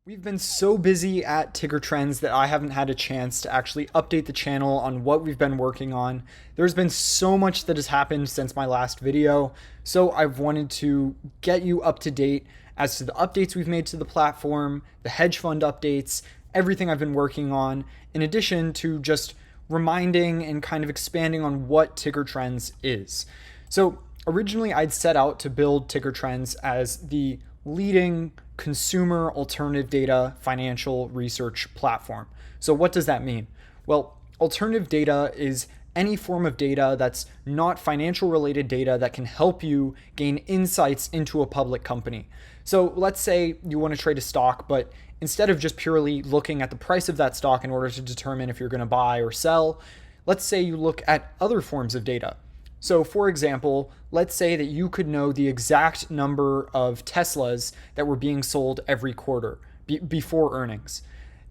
We've been so busy at TickerTrends that I haven't had a chance to actually update the channel on what we've been working on. There's been so much that has happened since my last video, so I've wanted to get you up to date as to the updates we've made to the platform, the hedge fund updates, everything I've been working on, in addition to just reminding and kind of expanding on what TickerTrends is. So originally I'd set out to build TickerTrends as the leading consumer alternative data financial research platform. So what does that mean? Well, alternative data is any form of data that's not financial related data that can help you gain insights into a public company. So let's say you want to trade a stock, but instead of just purely looking at the price of that stock in order to determine if you're going to buy or sell, let's say you look at other forms of data. So for example, let's say that you could know the exact number of Teslas that were being sold every quarter before earnings.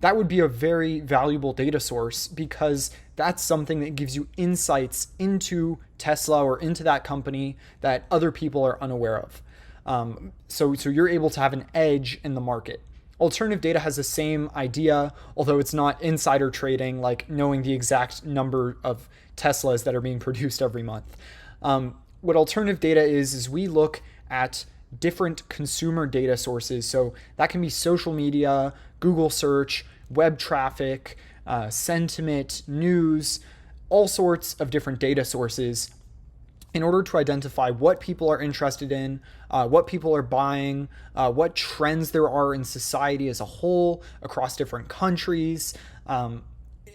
That would be a very valuable data source because that's something that gives you insights into Tesla or into that company that other people are unaware of. So you're able to have an edge in the market. Alternative data has the same idea, although it's not insider trading, like knowing the exact number of Teslas that are being produced every month. What alternative data is we look at different consumer data sources. So that can be social media, Google search, web traffic, sentiment, news, all sorts of different data sources in order to identify what people are interested in, what people are buying, what trends there are in society as a whole, across different countries,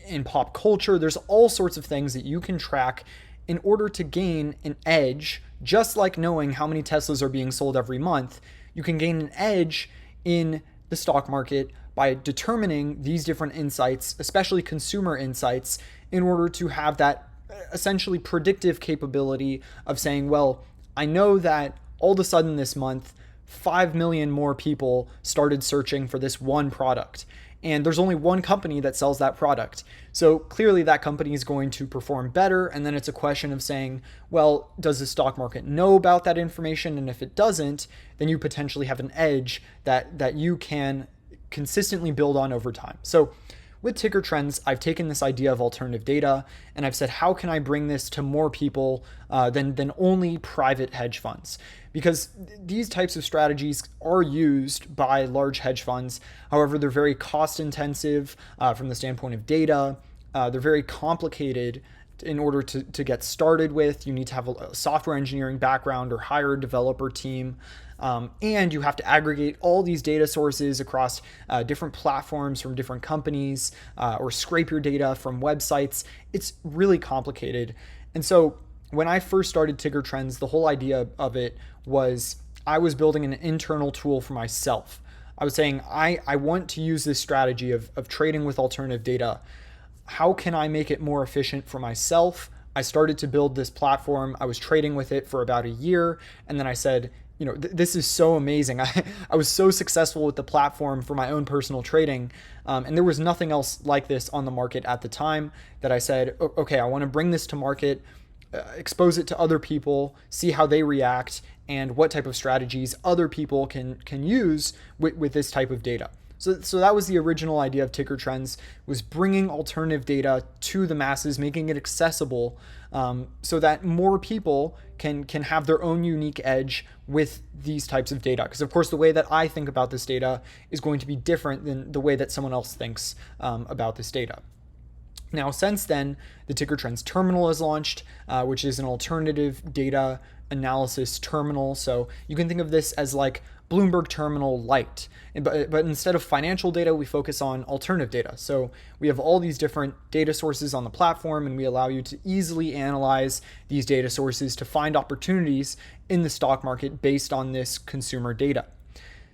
in pop culture. There's all sorts of things that you can track in order to gain an edge, just like knowing how many Teslas are being sold every month. You can gain an edge in the stock market by determining these different insights, especially consumer insights, in order to have that essentially predictive capability of saying, well, I know that all of a sudden this month, 5 million more people started searching for this one product. And there's only one company that sells that product. So clearly that company is going to perform better. And then it's a question of saying, well, does the stock market know about that information? And if it doesn't, then you potentially have an edge that you can consistently build on over time. So with TickerTrends, I've taken this idea of alternative data and I've said, how can I bring this to more people than only private hedge funds? Because these types of strategies are used by large hedge funds. However, they're very cost intensive from the standpoint of data. They're very complicated in order to get started with. You need to have a software engineering background or hire a developer team. And you have to aggregate all these data sources across different platforms from different companies or scrape your data from websites. It's really complicated. And so when I first started TickerTrends, the whole idea of it was I was building an internal tool for myself. I was saying, I want to use this strategy of trading with alternative data. How can I make it more efficient for myself? I started to build this platform. I was trading with it for about a year. And then I said, this is so amazing. I was so successful with the platform for my own personal trading. And there was nothing else like this on the market at the time that I said, okay, I want to bring this to market, expose it to other people, see how they react, and what type of strategies other people can use with this type of data. So that was the original idea of TickerTrends, was bringing alternative data to the masses, making it accessible so that more people can have their own unique edge with these types of data. Because of course, the way that I think about this data is going to be different than the way that someone else thinks about this data. Now, since then, the TickerTrends terminal is launched, which is an alternative data analysis terminal. So you can think of this as like Bloomberg Terminal Lite. But instead of financial data, we focus on alternative data. So we have all these different data sources on the platform, and we allow you to easily analyze these data sources to find opportunities in the stock market based on this consumer data.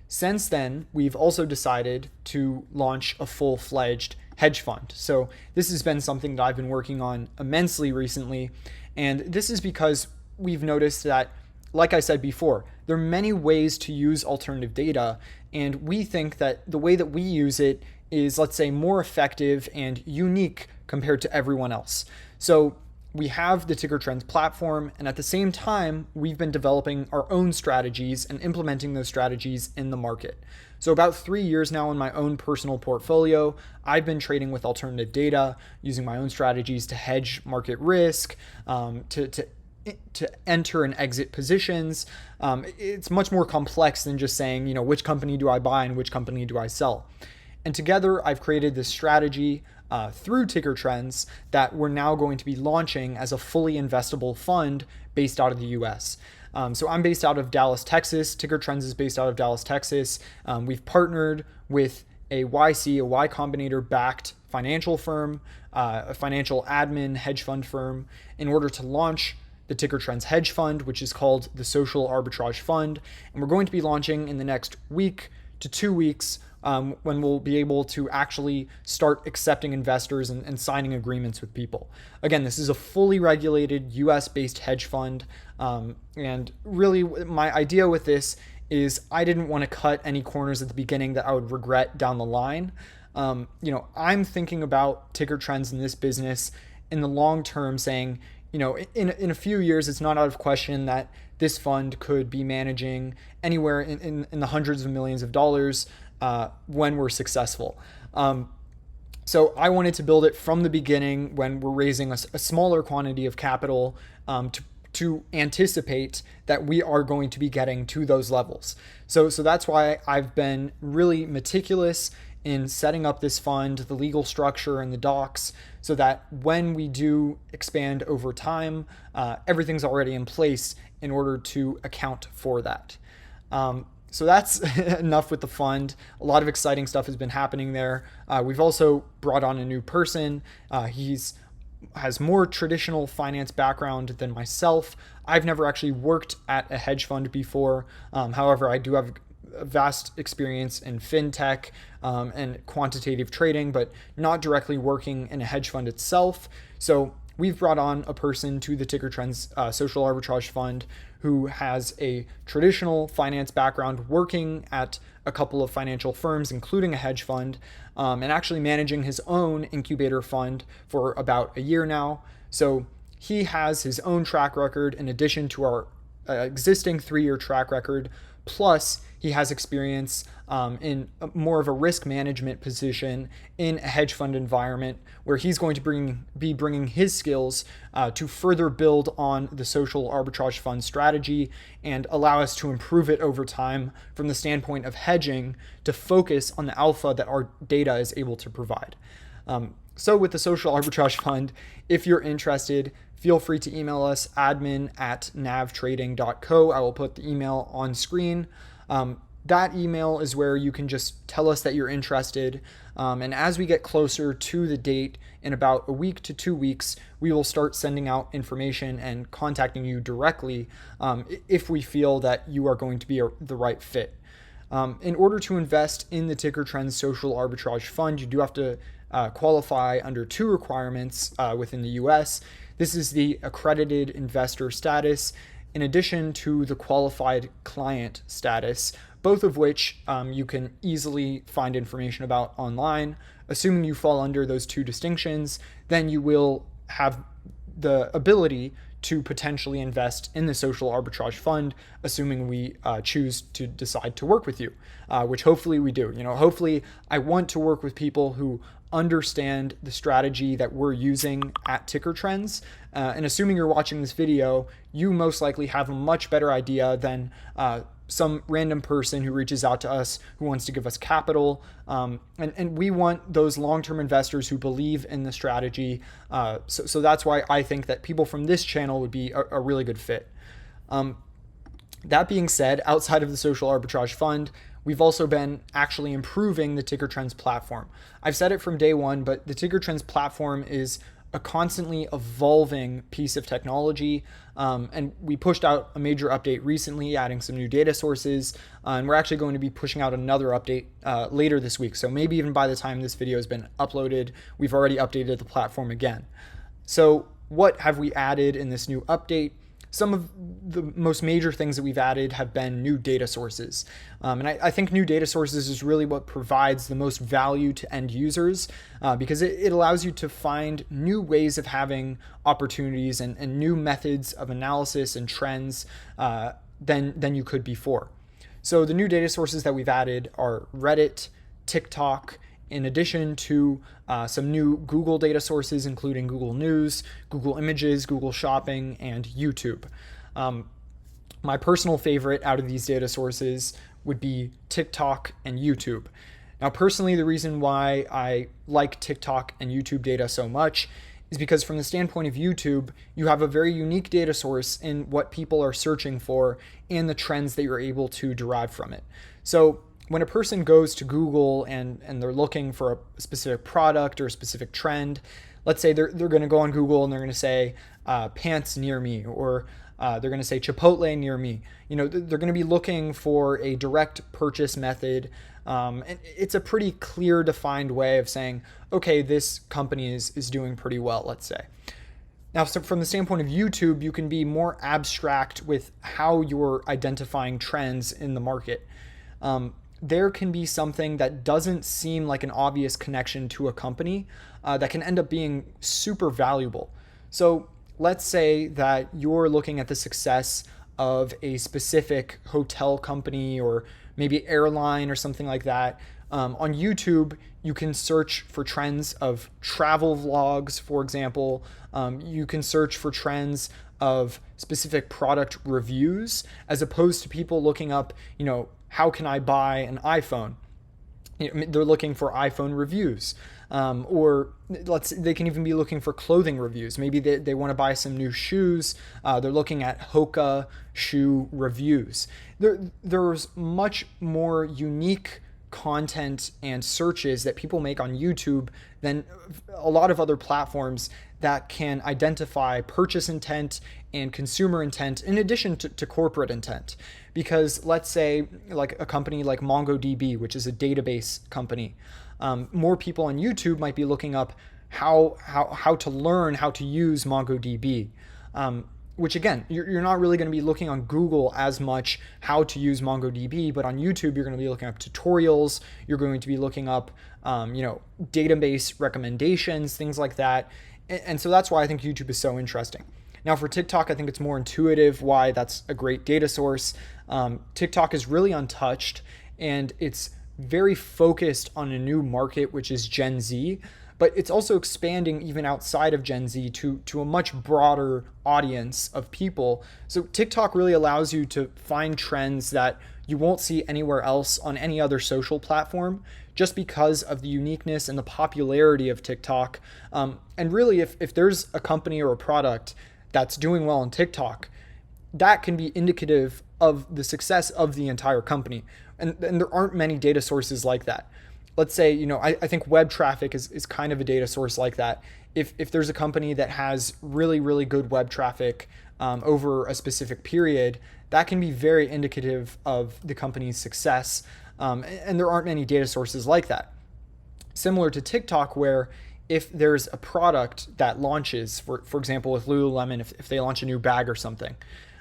Since then, we've also decided to launch a full-fledged hedge fund. So this has been something that I've been working on immensely recently. And this is because we've noticed that, like I said before, there are many ways to use alternative data. And we think that the way that we use it is, let's say, more effective and unique compared to everyone else. So we have the TickerTrends platform, and at the same time, we've been developing our own strategies and implementing those strategies in the market. So about 3 years now in my own personal portfolio, I've been trading with alternative data, using my own strategies to hedge market risk, to enter and exit positions. It's much more complex than just saying, which company do I buy and which company do I sell. And together, I've created this strategy through TickerTrends that we're now going to be launching as a fully investable fund based out of the US. So I'm based out of Dallas, Texas. TickerTrends is based out of Dallas, Texas. We've partnered with a YC, a Y Combinator backed financial firm, a financial admin hedge fund firm, in order to launch the TickerTrends hedge fund, which is called the Social Arbitrage Fund. And we're going to be launching in the next week to 2 weeks, when we'll be able to actually start accepting investors and signing agreements with people. Again, this is a fully regulated US-based hedge fund. And really my idea with this is I didn't want to cut any corners at the beginning that I would regret down the line. I'm thinking about TickerTrends in this business in the long term, saying, in a few years, it's not out of question that this fund could be managing anywhere in the hundreds of millions of dollars when we're successful. So I wanted to build it from the beginning when we're raising a smaller quantity of capital, to anticipate that we are going to be getting to those levels. So that's why I've been really meticulous in setting up this fund, the legal structure and the docs, so that when we do expand over time, everything's already in place in order to account for that. So that's enough with the fund. A lot of exciting stuff has been happening there. We've also brought on a new person. He's has more traditional finance background than myself. I've never actually worked at a hedge fund before. However, I do have a vast experience in fintech and quantitative trading, but not directly working in a hedge fund itself. So we've brought on a person to the TickerTrends Social Arbitrage Fund who has a traditional finance background, working at a couple of financial firms, including a hedge fund, and actually managing his own incubator fund for about a year now. So he has his own track record in addition to our existing 3-year track record. Plus, he has experience in more of a risk management position in a hedge fund environment, where he's going to be bringing his skills to further build on the social arbitrage fund strategy and allow us to improve it over time from the standpoint of hedging, to focus on the alpha that our data is able to provide. So with the social arbitrage fund, if you're interested, feel free to email us, admin@navtrading.co. I will put the email on screen. That email is where you can just tell us that you're interested. And as we get closer to the date, in about a week to 2 weeks, we will start sending out information and contacting you directly if we feel that you are going to be the right fit. In order to invest in the TickerTrends Social Arbitrage Fund, you do have to qualify under 2 requirements within the US. This is the accredited investor status, in addition to the qualified client status, both of which you can easily find information about online. Assuming you fall under those 2 distinctions, then you will have the ability to potentially invest in the social arbitrage fund, assuming we choose to decide to work with you, which hopefully we do. Hopefully I want to work with people who understand the strategy that we're using at TickerTrends. And assuming you're watching this video, you most likely have a much better idea than some random person who reaches out to us who wants to give us capital. And we want those long-term investors who believe in the strategy. So that's why I think that people from this channel would be a really good fit. That being said, outside of the social arbitrage fund, we've also been actually improving the TickerTrends platform. I've said it from day one, but the TickerTrends platform is a constantly evolving piece of technology. And we pushed out a major update recently, adding some new data sources. And we're actually going to be pushing out another update later this week. So maybe even by the time this video has been uploaded, we've already updated the platform again. So what have we added in this new update? Some of the most major things that we've added have been new data sources. And I think new data sources is really what provides the most value to end users, because it allows you to find new ways of having opportunities and new methods of analysis and trends than you could before. So the new data sources that we've added are Reddit, TikTok, in addition to some new Google data sources, including Google News, Google Images, Google Shopping, and YouTube. My personal favorite out of these data sources would be TikTok and YouTube. Now, personally, the reason why I like TikTok and YouTube data so much is because from the standpoint of YouTube, you have a very unique data source in what people are searching for and the trends that you're able to derive from it. So when a person goes to Google and they're looking for a specific product or a specific trend, let's say they're going to go on Google and they're going to say pants near me, or they're going to say Chipotle near me. They're going to be looking for a direct purchase method. And it's a pretty clear, defined way of saying, okay, this company is doing pretty well, let's say. Now, so from the standpoint of YouTube, you can be more abstract with how you're identifying trends in the market. There can be something that doesn't seem like an obvious connection to a company that can end up being super valuable. So let's say that you're looking at the success of a specific hotel company or maybe airline or something like that. On YouTube, you can search for trends of travel vlogs, for example. You can search for trends of specific product reviews, as opposed to people looking up, how can I buy an iPhone? They're looking for iPhone reviews. Or they can even be looking for clothing reviews. Maybe they want to buy some new shoes. They're looking at Hoka shoe reviews. There's much more unique content and searches that people make on YouTube than a lot of other platforms that can identify purchase intent and consumer intent in addition to corporate intent. Because let's say like a company like MongoDB, which is a database company, more people on YouTube might be looking up how to learn how to use MongoDB, which again, you're not really going to be looking on Google as much how to use MongoDB, but on YouTube, you're going to be looking up tutorials. You're going to be looking up, database recommendations, things like that. And so that's why I think YouTube is so interesting. Now for TikTok, I think it's more intuitive why that's a great data source. TikTok is really untouched and it's very focused on a new market, which is Gen Z, but it's also expanding even outside of Gen Z to a much broader audience of people. So TikTok really allows you to find trends that you won't see anywhere else on any other social platform, just because of the uniqueness and the popularity of TikTok. And really, if there's a company or a product that's doing well on TikTok, that can be indicative of the success of the entire company. And there aren't many data sources like that. Let's say, I think web traffic is kind of a data source like that. If there's a company that has really, really good web traffic over a specific period, that can be very indicative of the company's success. And there aren't many data sources like that. Similar to TikTok, where if there's a product that launches, for example, with Lululemon, if they launch a new bag or something,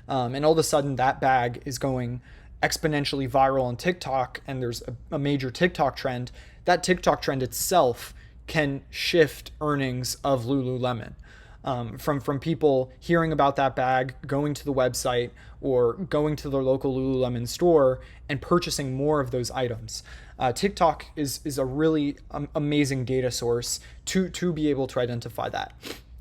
and all of a sudden that bag is going exponentially viral on TikTok and there's a major TikTok trend, that TikTok trend itself can shift earnings of Lululemon. From people hearing about that bag, going to the website or going to their local Lululemon store and purchasing more of those items. TikTok is a really amazing data source to be able to identify that.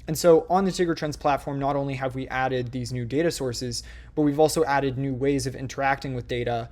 And so on the TickerTrends platform, not only have we added these new data sources, but we've also added new ways of interacting with data,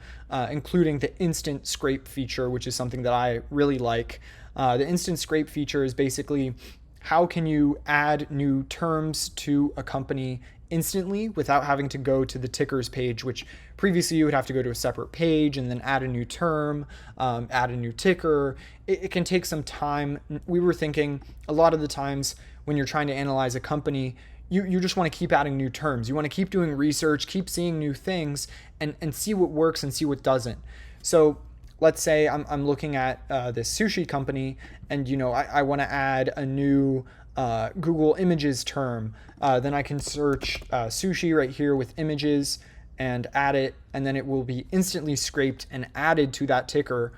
including the instant scrape feature, which is something that I really like. The instant scrape feature is basically how can you add new terms to a company instantly without having to go to the tickers page, which previously you would have to go to a separate page and then add a new term, add a new ticker. It can take some time. We were thinking a lot of the times when you're trying to analyze a company, you just want to keep adding new terms. You want to keep doing research, keep seeing new things and see what works and see what doesn't. So let's say I'm looking at this sushi company and, I want to add a new Google Images term. Then I can search sushi right here with images and add it, and then it will be instantly scraped and added to that ticker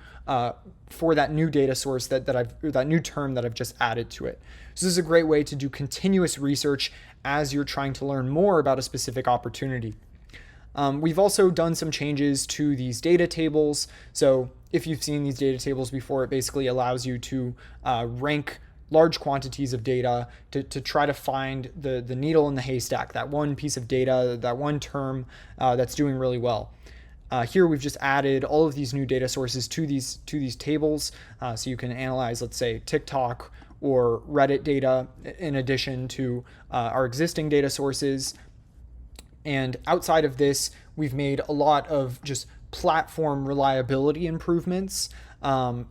for that new data source that new term that I've just added to it. So this is a great way to do continuous research as you're trying to learn more about a specific opportunity. We've also done some changes to these data tables. So if you've seen these data tables before, it basically allows you to rank large quantities of data to try to find the needle in the haystack, that one piece of data, that one term that's doing really well. Here we've just added all of these new data sources to these tables, so you can analyze, let's say, TikTok or Reddit data in addition to our existing data sources. And outside of this, we've made a lot of just platform reliability improvements.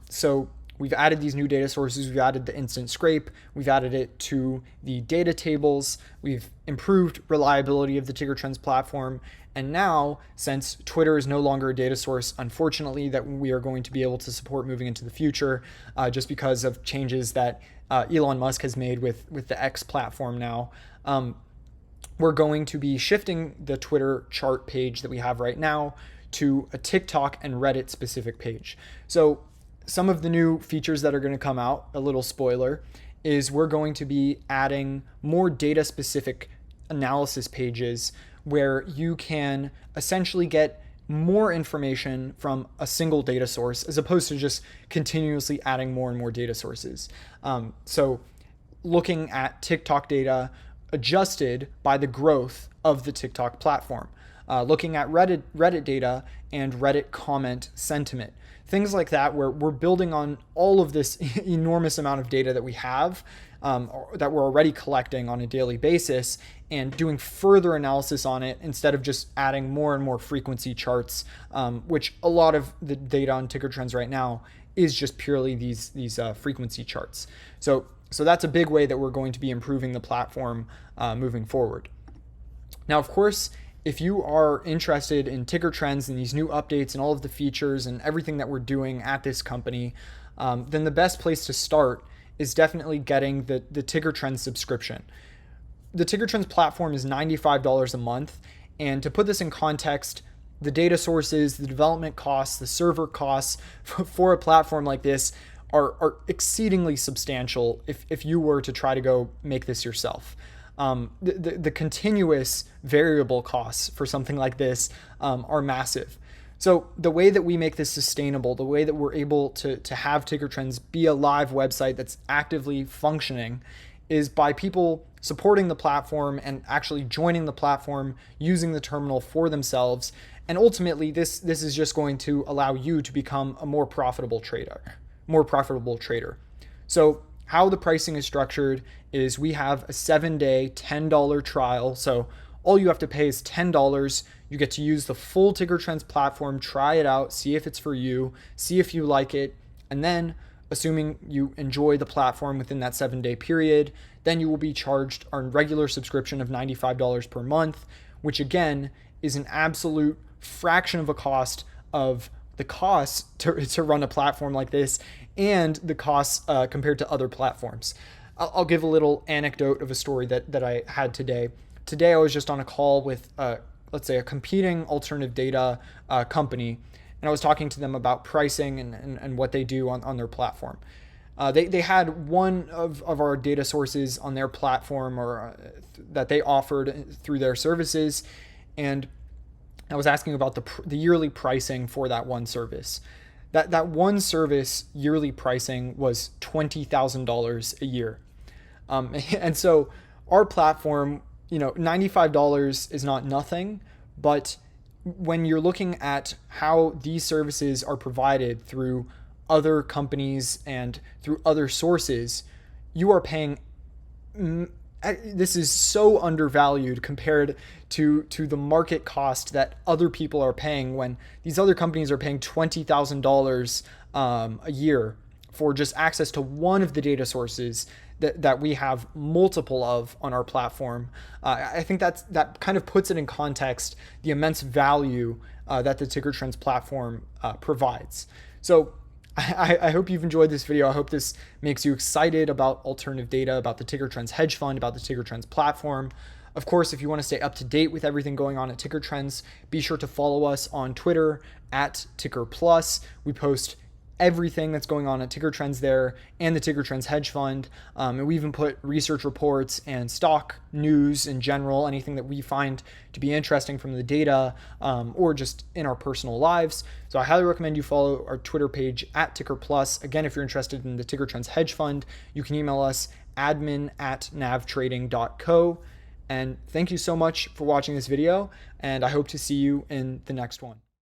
So we've added these new data sources. We've added the instant scrape. We've added it to the data tables. We've improved reliability of the TickerTrends platform. And now, since Twitter is no longer a data source, unfortunately, that we are going to be able to support moving into the future, just because of changes that Elon Musk has made with the X platform now, we're going to be shifting the Twitter chart page that we have right now to a TikTok and Reddit specific page. So some of the new features that are going to come out, a little spoiler, is we're going to be adding more data specific analysis pages where you can essentially get more information from a single data source as opposed to just continuously adding more and more data sources. So looking at TikTok data adjusted by the growth of the TikTok platform, looking at Reddit data and Reddit comment sentiment, things like that, where we're building on all of this enormous amount of data that we have, that we're already collecting on a daily basis, and doing further analysis on it instead of just adding more and more frequency charts, which a lot of the data on TickerTrends right now is just purely these frequency charts. So that's a big way that we're going to be improving the platform moving forward. Now, of course, if you are interested in TickerTrends and these new updates and all of the features and everything that we're doing at this company, then the best place to start is definitely getting the TickerTrends subscription. The TickerTrends platform is $95 a month. And to put this in context, the data sources, the development costs, the server costs for a platform like this are exceedingly substantial if you were to try to go make this yourself. The continuous variable costs for something like this are massive. So the way that we make this sustainable, the way that we're able to have TickerTrends be a live website that's actively functioning, is by people supporting the platform and actually joining the platform, using the terminal for themselves. And ultimately, this is just going to allow you to become a more profitable trader. So how the pricing is structured is we have a 7-day $10 trial. So all you have to pay is $10. You get to use the full TickerTrends platform, try it out, see if it's for you, see if you like it, and then assuming you enjoy the platform within that 7-day period, then you will be charged our regular subscription of $95 per month, which again is an absolute fraction of a cost of the cost to run a platform like this and the costs compared to other platforms. I'll give a little anecdote of a story that I had today. Today I was just on a call with, let's say, a competing alternative data company, and I was talking to them about pricing and what they do on their platform. They had one of our data sources on their platform or that they offered through their services, and I was asking about the yearly pricing for that one service. That one service yearly pricing was $20,000 a year. And so our platform, $95 is not nothing, but when you're looking at how these services are provided through other companies and through other sources, you are paying, this is so undervalued compared to the market cost that other people are paying, when these other companies are paying $20,000 a year for just access to one of the data sources that we have multiple of on our platform. I think that kind of puts it in context, the immense value that the TickerTrends platform provides. So I hope you've enjoyed this video. I hope this makes you excited about alternative data, about the TickerTrends hedge fund, about the TickerTrends platform. Of course, if you want to stay up to date with everything going on at TickerTrends, be sure to follow us on Twitter at TickerPlus. We post everything that's going on at TickerTrends there and the TickerTrends hedge fund. And we even put research reports and stock news in general, anything that we find to be interesting from the data or just in our personal lives. So I highly recommend you follow our Twitter page at Ticker Plus. Again, if you're interested in the TickerTrends hedge fund, you can email us admin@navtrading.co. And thank you so much for watching this video, and I hope to see you in the next one.